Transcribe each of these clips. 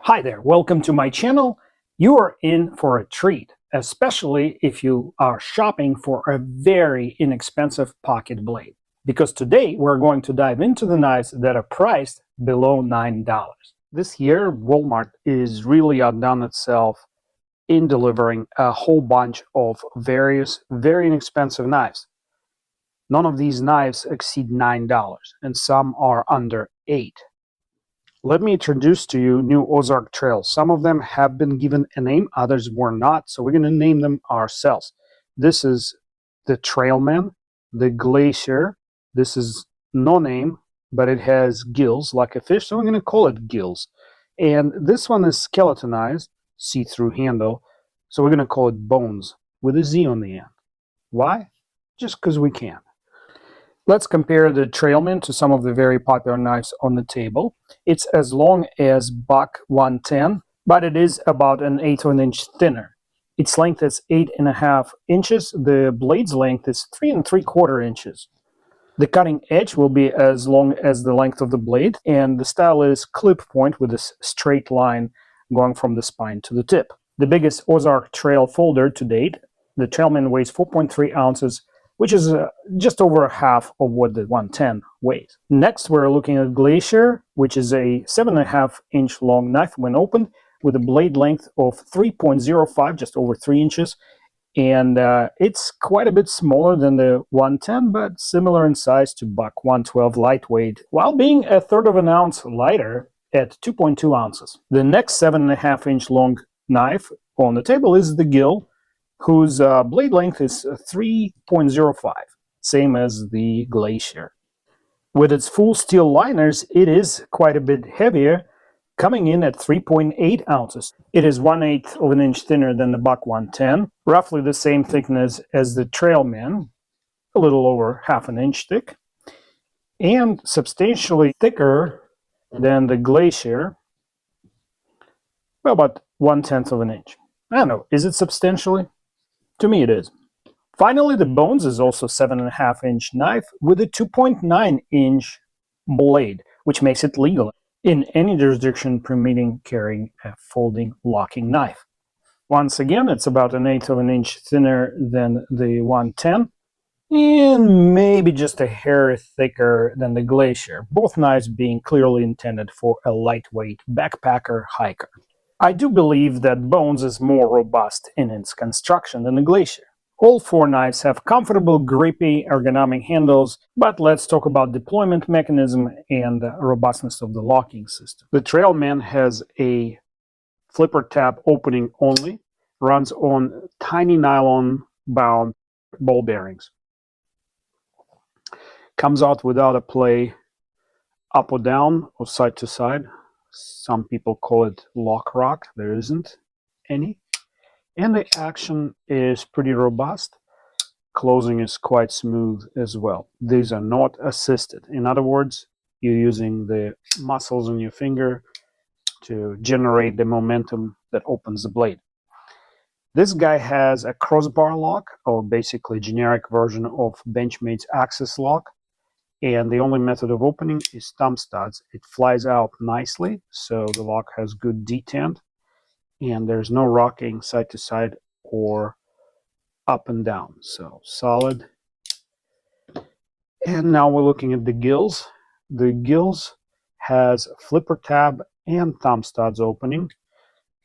Hi there, welcome to my channel. You are in for a treat, especially if you are shopping for a very inexpensive pocket blade. Because today we're going to dive into the knives that are priced below $9. This year, Walmart is really outdone itself in delivering a whole bunch of various very inexpensive knives. None of these knives exceed $9, and some are under $8. Let me introduce to you new Ozark Trail. Some of them have been given a name, others were not, so we're going to name them ourselves. This is the Trailman, the Glacier. This is no name, but it has gills like a fish, so we're going to call it Gills. And this one is skeletonized, see-through handle, so we're going to call it Bones with a Z on the end. Why? Just because we can. Let's compare the Trailman to some of the very popular knives on the table. It's as long as Buck 110, but it is about an eighth of an inch thinner. Its length is 8.5 inches. The blade's length is 3 3/4 inches. The cutting edge will be as long as the length of the blade, and the style is clip point with a straight line going from the spine to the tip. The biggest Ozark Trail folder to date, the Trailman weighs 4.3 ounces, which is just over half of what the 110 weighs. Next, we're looking at Glacier, which is a 7.5 inch long knife when opened, with a blade length of 3.05, just over 3 inches. And it's quite a bit smaller than the 110, but similar in size to Buck 112 lightweight, while being a third of an ounce lighter at 2.2 ounces. The next 7.5 inch long knife on the table is the Gill, whose blade length is 3.05, same as the Glacier. With its full steel liners, it is quite a bit heavier, coming in at 3.8 ounces. It is 1/8 of an inch thinner than the Buck 110, roughly the same thickness as the Trailman, a little over half an inch thick, and substantially thicker than the Glacier, well, about 1/10 of an inch. I don't know, is it substantially? To me, it is. Finally, the Bones is also 7.5 inch knife with a 2.9 inch blade, which makes it legal in any jurisdiction permitting carrying a folding locking knife. Once again, it's about an eighth of an inch thinner than the 110 and maybe just a hair thicker than the Glacier, both knives being clearly intended for a lightweight backpacker hiker. I do believe that Bones is more robust in its construction than the Glacier. All four knives have comfortable, grippy, ergonomic handles, but let's talk about deployment mechanism and robustness of the locking system. The Trailman has a flipper tab opening only, runs on tiny nylon-bound ball bearings. Comes out without a play up or down or side to side. Some people call it lock rock. There isn't any. And the action is pretty robust. Closing is quite smooth as well. These are not assisted. In other words, you're using the muscles in your finger to generate the momentum that opens the blade. This guy has a crossbar lock, or basically generic version of Benchmade's Axis lock. And the only method of opening is thumb studs. It flies out nicely, so the lock has good detent, and there's no rocking side to side or up and down. So solid. And now we're looking at the Gills. The Gills has flipper tab and thumb studs opening.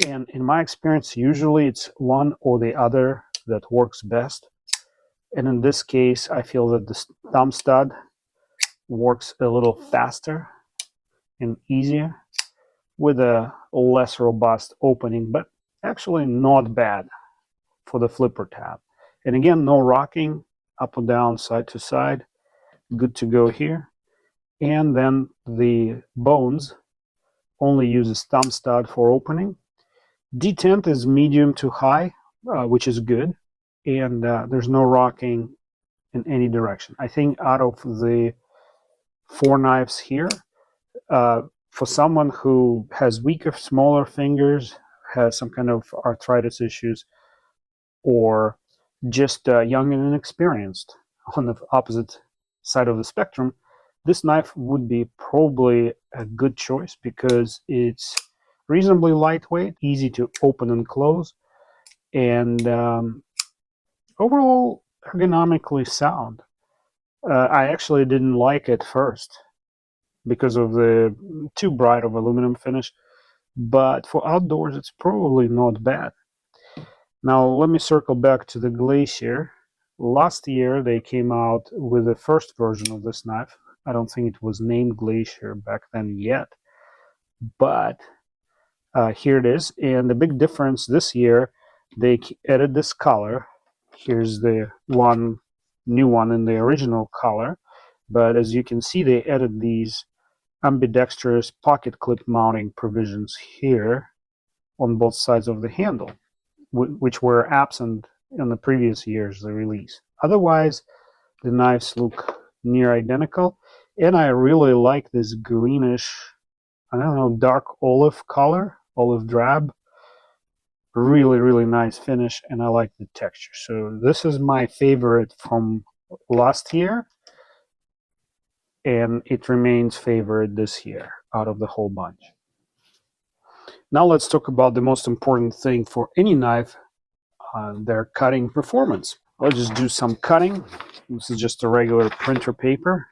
And in my experience, usually it's one or the other that works best. And in this case, I feel that the thumb stud works a little faster and easier with a less robust opening, but actually not bad for the flipper tab. And again, no rocking up and down, side to side. Good to go here. And then the Bones only uses thumb stud for opening. Detent is medium to high, which is good. And there's no rocking in any direction. I think out of the four knives here, for someone who has weaker, smaller fingers, has some kind of arthritis issues, or just young and inexperienced on the opposite side of the spectrum, this knife would be probably a good choice because it's reasonably lightweight, easy to open and close, and overall ergonomically sound. I actually didn't like it first because of the too bright of aluminum finish, but for outdoors it's probably not bad. Now let me circle back to the Glacier. Last year they came out with the first version of this knife. I don't think it was named Glacier back then yet, but here it is. And the big difference this year, they added this color. Here's the new one in the original color, but as you can see, they added these ambidextrous pocket clip mounting provisions here on both sides of the handle, which were absent in the previous year's release. Otherwise, the knives look near identical, and I really like this greenish, I don't know, dark olive color, olive drab. Really, really nice finish, and I like the texture. So this is my favorite from last year, and it remains favorite this year out of the whole bunch. Now let's talk about the most important thing for any knife, their cutting performance. I'll just do some cutting. This is just a regular printer paper.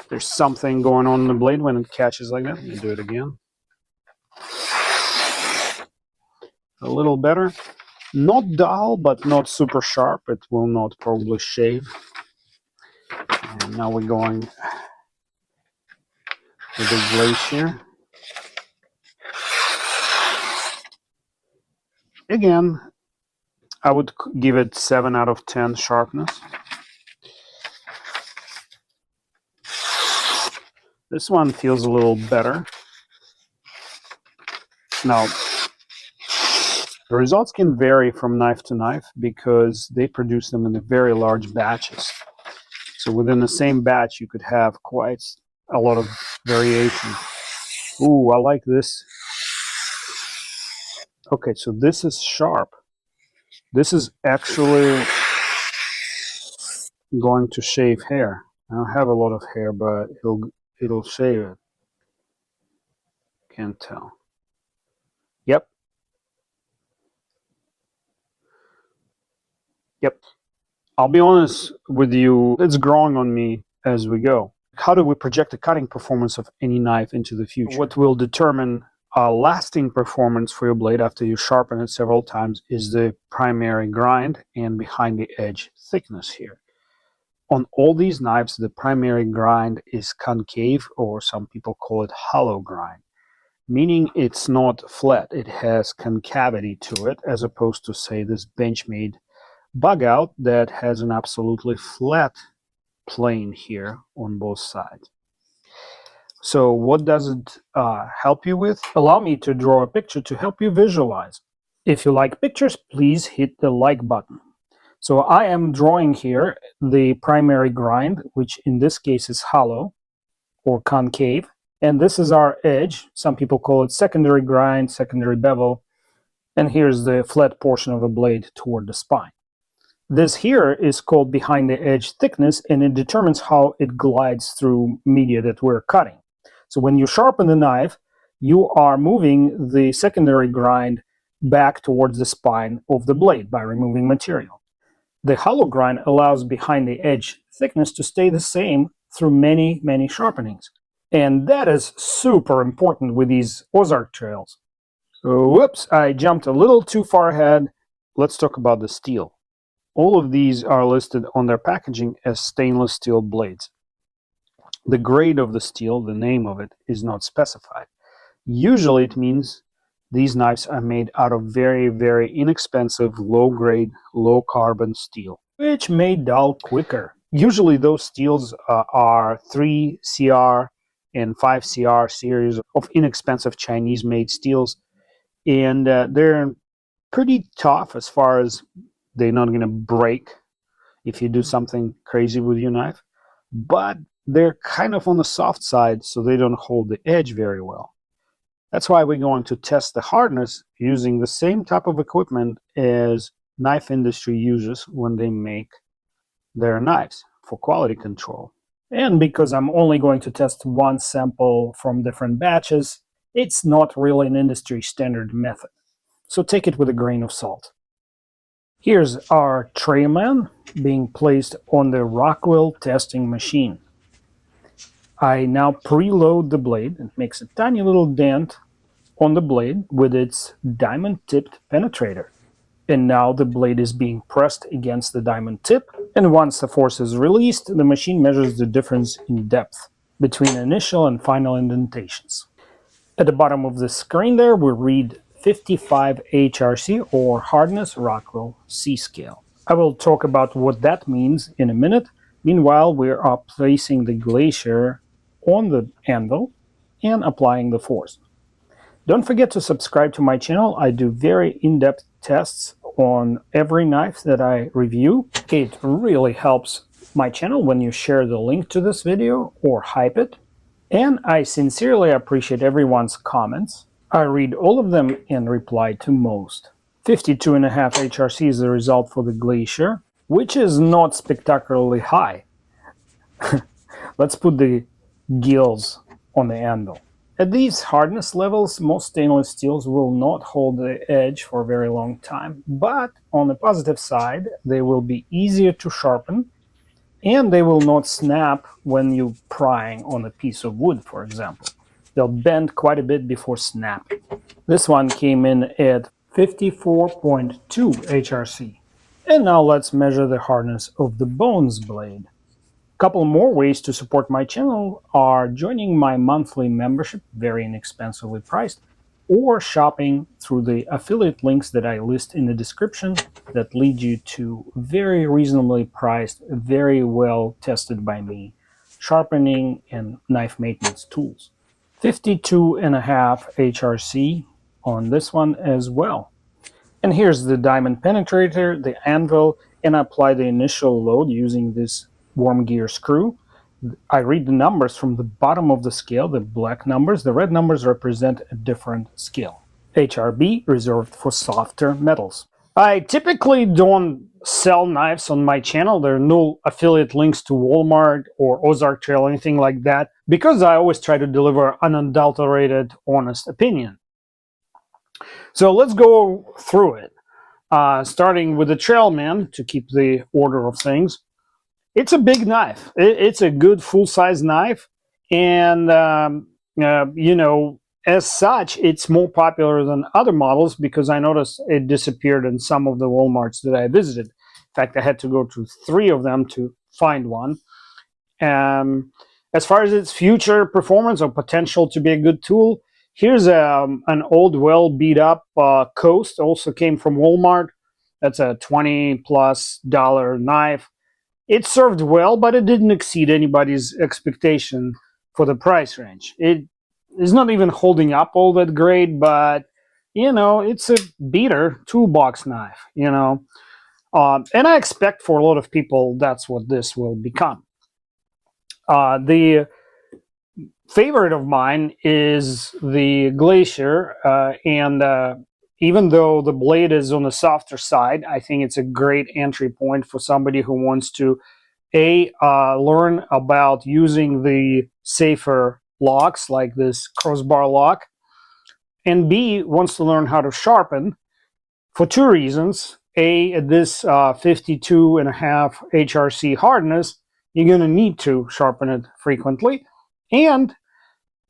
There's something going on in the blade when it catches like that. Let me do it again. A little better. Not dull, but not super sharp. It will not probably shave. And now we're going with the Glacier. Again, I would give it 7 out of 10 sharpness. This one feels a little better. Now, the results can vary from knife to knife because they produce them in very large batches. So within the same batch, you could have quite a lot of variation. Ooh, I like this. Okay, so this is sharp. This is actually going to shave hair. I don't have a lot of hair, but it'll shave it. Can't tell. Yep. Yep. I'll be honest with you, it's growing on me as we go. How do we project the cutting performance of any knife into the future? What will determine a lasting performance for your blade after you sharpen it several times is the primary grind and behind the edge thickness here. On all these knives, the primary grind is concave, or some people call it hollow grind, meaning it's not flat. It has concavity to it, as opposed to, say, this Benchmade bug out that has an absolutely flat plane here on both sides. So what does it help you with? Allow me to draw a picture to help you visualize. If you like pictures, please hit the like button. So I am drawing here the primary grind, which in this case is hollow or concave, and this is our edge. Some people call it secondary grind, secondary bevel, and here's the flat portion of the blade toward the spine. This here is called behind the edge thickness, and it determines how it glides through media that we're cutting. So when you sharpen the knife, you are moving the secondary grind back towards the spine of the blade by removing material. The hollow grind allows behind the edge thickness to stay the same through many, many sharpenings. And that is super important with these Ozark Trails. So, whoops, I jumped a little too far ahead. Let's talk about the steel. All of these are listed on their packaging as stainless steel blades. The grade of the steel, the name of it, is not specified. Usually it means these knives are made out of very, very inexpensive, low-grade, low-carbon steel, which may dull quicker. Usually those steels are 3CR and 5CR series of inexpensive Chinese-made steels, and they're pretty tough as far as they're not going to break if you do something crazy with your knife, but they're kind of on the soft side, so they don't hold the edge very well. That's why we're going to test the hardness using the same type of equipment as knife industry uses when they make their knives for quality control. And because I'm only going to test one sample from different batches, it's not really an industry standard method. So take it with a grain of salt. Here's our Trailman being placed on the Rockwell testing machine. I now preload the blade. It makes a tiny little dent on the blade with its diamond-tipped penetrator. And now the blade is being pressed against the diamond tip, and once the force is released, the machine measures the difference in depth between initial and final indentations. At the bottom of the screen there, we read 55 HRC, or Hardness Rockwell C scale. I will talk about what that means in a minute. Meanwhile, we are placing the Glacier on the anvil and applying the force. Don't forget to subscribe to my channel. I do very in-depth tests on every knife that I review. It really helps my channel when you share the link to this video or hype it. And I sincerely appreciate everyone's comments. I read all of them and reply to most. 52.5 HRC is the result for the Glacier, which is not spectacularly high. Let's put the Gills on the anvil. At these hardness levels, most stainless steels will not hold the edge for a very long time, but on the positive side, they will be easier to sharpen, and they will not snap when you're prying on a piece of wood, for example. They'll bend quite a bit before snapping. This one came in at 54.2 HRC. And now let's measure the hardness of the bones blade. Couple more ways to support my channel are joining my monthly membership, very inexpensively priced, or shopping through the affiliate links that I list in the description that lead you to very reasonably priced, very well tested by me, sharpening and knife maintenance tools. 52.5 HRC on this one as well. And here's the diamond penetrator, the anvil, and I apply the initial load using this worm gear screw. I read the numbers from the bottom of the scale, the black numbers. The red numbers represent a different scale. HRB, reserved for softer metals. I typically don't sell knives on my channel. There are no affiliate links to Walmart or Ozark Trail, anything like that, because I always try to deliver an unadulterated, honest opinion. So let's go through it, starting with the Trailman to keep the order of things. It's a big knife. It's a good full-size knife, and you know, as such, it's more popular than other models because I noticed it disappeared in some of the Walmarts that I visited. In fact, I had to go to 3 of them to find one. As far as its future performance or potential to be a good tool, here's an old, well beat up Coast. Also came from Walmart. That's a $20+ knife. It served well, but it didn't exceed anybody's expectation for the price range. It is not even holding up all that great, but, you know, it's a beater toolbox knife, you know. And I expect for a lot of people that's what this will become. The favorite of mine is the Glacier, and even though the blade is on the softer side, I think it's a great entry point for somebody who wants to learn about using the safer locks like this crossbar lock, and B, wants to learn how to sharpen for 2 reasons. At this 52.5 HRC hardness, you're going to need to sharpen it frequently, and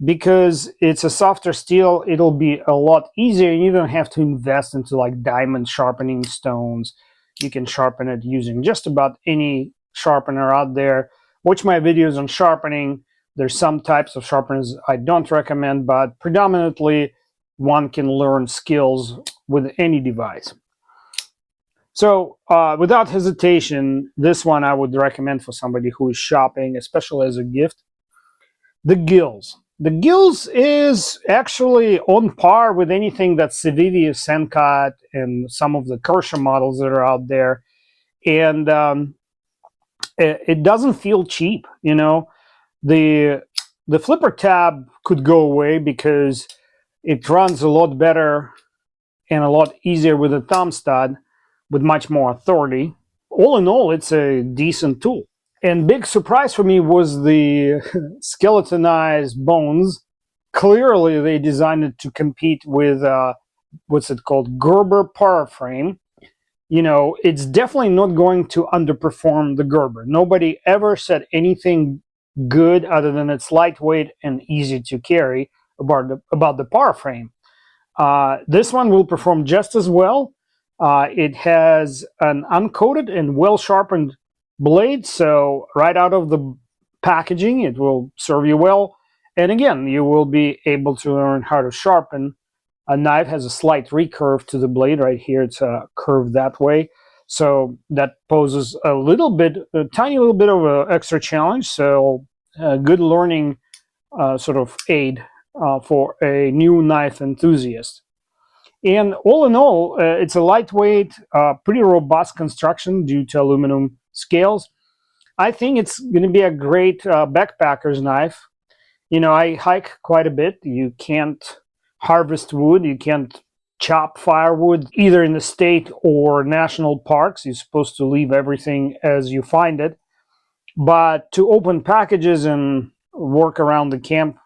because it's a softer steel, it'll be a lot easier. You don't have to invest into like diamond sharpening stones. You can sharpen it using just about any sharpener out there. Watch my videos on sharpening. There's some types of sharpeners I don't recommend, but predominantly one can learn skills with any device. So without hesitation, this one I would recommend for somebody who is shopping, especially as a gift. The Gills. The Gills is actually on par with anything that Civivi, Sencut, and some of the Kershaw models that are out there. And it doesn't feel cheap, you know. The flipper tab could go away because it runs a lot better and a lot easier with a thumb stud with much more authority. All in all, it's a decent tool. And big surprise for me was the skeletonized bones. Clearly, they designed it to compete with what's it called, Gerber power frame. You know, it's definitely not going to underperform the Gerber. Nobody ever said anything good other than it's lightweight and easy to carry about the power frame. This one will perform just as well. It has an uncoated and well sharpened blade, so right out of the packaging it will serve you well. And again, you will be able to learn how to sharpen. A knife has a slight recurve to the blade right here. It's curved that way, so that poses a tiny little bit of an extra challenge. So a good learning sort of aid for a new knife enthusiast. And all in all, it's a lightweight, pretty robust construction due to aluminum scales. I think it's going to be a great backpacker's knife. You know, I hike quite a bit. You can't harvest wood. You can't chop firewood either in the state or national parks. You're supposed to leave everything as you find it. But to open packages and work around the camp,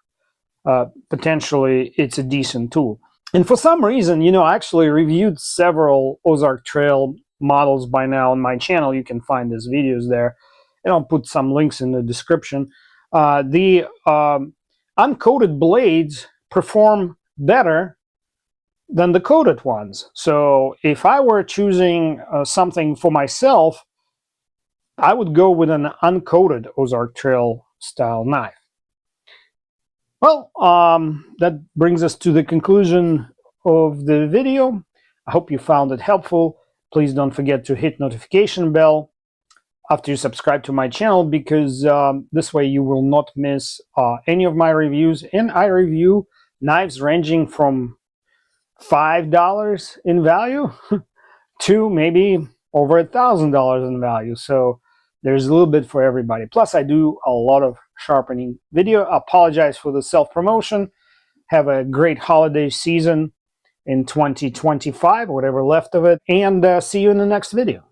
potentially it's a decent tool. And for some reason, you know, I actually reviewed several Ozark Trail models by now on my channel. You can find these videos there, and I'll put some links in the description. The uncoated blades perform better than the coated ones. So if I were choosing something for myself, I would go with an uncoated Ozark Trail style knife. Well, that brings us to the conclusion of the video. I hope you found it helpful. Please don't forget to hit notification bell after you subscribe to my channel, because this way you will not miss any of my reviews. And I review knives ranging from $5 in value to maybe over $1,000 in value. So there's a little bit for everybody. Plus, I do a lot of sharpening video. I apologize for the self-promotion. Have a great holiday season in 2025, whatever left of it, and see you in the next video.